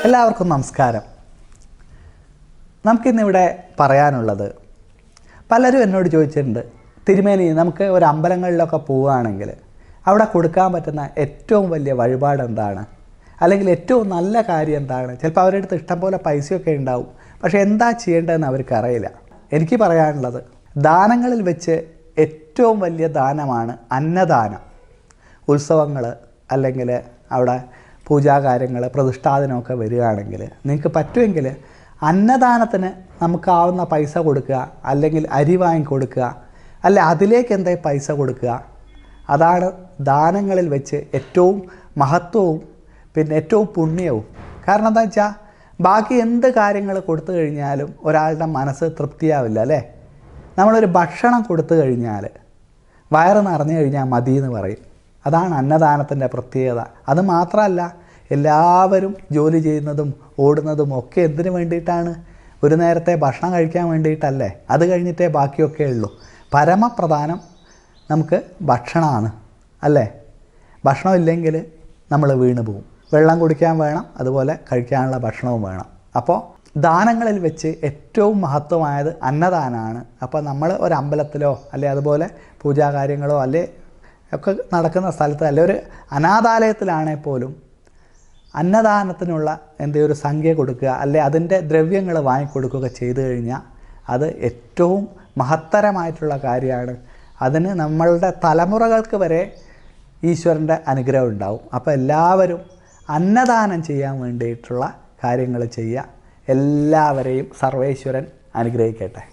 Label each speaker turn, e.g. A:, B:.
A: എല്ലാവർക്കും നമസ്കാരം. നമുക്കിന്നിവിടെ പറയാനുള്ളത്, പലരും എന്നോട് ചോദിച്ചിട്ടുണ്ട്, തിരുമേനി നമുക്ക് ഒരു അമ്പലങ്ങളിലൊക്കെ പോവുകയാണെങ്കിൽ അവിടെ കൊടുക്കാൻ പറ്റുന്ന ഏറ്റവും വലിയ വഴിപാട് എന്താണ്, അല്ലെങ്കിൽ ഏറ്റവും നല്ല കാര്യം എന്താണ്? ചിലപ്പോൾ അവരുടെ അടുത്ത് ഇഷ്ടംപോലെ പൈസയൊക്കെ ഉണ്ടാവും, പക്ഷേ എന്താ ചെയ്യേണ്ടതെന്ന് അവർക്ക് അറിയില്ല. എനിക്ക് പറയാനുള്ളത്, ദാനങ്ങളിൽ വെച്ച് ഏറ്റവും വലിയ ദാനമാണ് അന്നദാനം. ഉത്സവങ്ങൾ അല്ലെങ്കിൽ അവിടെ പൂജാകാര്യങ്ങൾ പ്രതിഷ്ഠാദിനമൊക്കെ വരികയാണെങ്കിൽ നിങ്ങൾക്ക് പറ്റുമെങ്കിൽ അന്നദാനത്തിന് നമുക്കാവുന്ന പൈസ കൊടുക്കുക, അല്ലെങ്കിൽ അരി വാങ്ങിക്കൊടുക്കുക, അല്ല അതിലേക്ക് എന്തെങ്കിലും പൈസ കൊടുക്കുക. അതാണ് ദാനങ്ങളിൽ വെച്ച് ഏറ്റവും മഹത്വവും പിന്നെ ഏറ്റവും പുണ്യവും. കാരണം എന്താ വെച്ചാൽ ബാക്കി എന്ത് കാര്യങ്ങൾ കൊടുത്തു കഴിഞ്ഞാലും ഒരാളുടെ മനസ്സ് തൃപ്തിയാവില്ല അല്ലേ. നമ്മളൊരു ഭക്ഷണം കൊടുത്തു കഴിഞ്ഞാൽ വയറ് നിറഞ്ഞു കഴിഞ്ഞാൽ മതി എന്ന് പറയും. അതാണ് അന്നദാനത്തിൻ്റെ പ്രത്യേകത. അത് മാത്രമല്ല, എല്ലാവരും ജോലി ചെയ്യുന്നതും ഓടുന്നതും ഒക്കെ എന്തിനു വേണ്ടിയിട്ടാണ്? ഒരു നേരത്തെ ഭക്ഷണം കഴിക്കാൻ വേണ്ടിയിട്ടല്ലേ. അത് കഴിഞ്ഞിട്ടേ ബാക്കിയൊക്കെ ഉള്ളൂ. പരമപ്രധാനം നമുക്ക് ഭക്ഷണമാണ് അല്ലേ. ഭക്ഷണം ഇല്ലെങ്കിൽ നമ്മൾ വീണ് പോവും. വെള്ളം കുടിക്കാൻ വേണം, അതുപോലെ കഴിക്കാനുള്ള ഭക്ഷണവും വേണം. അപ്പോൾ ദാനങ്ങളിൽ വെച്ച് ഏറ്റവും മഹത്വമായത് അന്നദാനമാണ്. അപ്പോൾ നമ്മൾ ഒരു അമ്പലത്തിലോ അല്ലെ അതുപോലെ പൂജാകാര്യങ്ങളോ അല്ലെ ഒക്കെ നടക്കുന്ന സ്ഥലത്ത്, അല്ലെ ഒരു അനാഥാലയത്തിലാണെങ്കിൽ പോലും അന്നദാനത്തിനുള്ള എന്തെങ്കിലും ഒരു സംഖ്യ കൊടുക്കുക, അല്ലെ അതിൻ്റെ ദ്രവ്യങ്ങൾ വാങ്ങിക്കൊടുക്കുകയൊക്കെ ചെയ്തു കഴിഞ്ഞാൽ അത് ഏറ്റവും മഹത്തരമായിട്ടുള്ള കാര്യമാണ്. അതിന് നമ്മളുടെ തലമുറകൾക്ക് വരെ ഈശ്വരൻ്റെ അനുഗ്രഹം ഉണ്ടാവും. അപ്പോൾ എല്ലാവരും അന്നദാനം ചെയ്യാൻ വേണ്ടിയിട്ടുള്ള കാര്യങ്ങൾ ചെയ്യുക. എല്ലാവരെയും സർവേശ്വരൻ അനുഗ്രഹിക്കട്ടെ.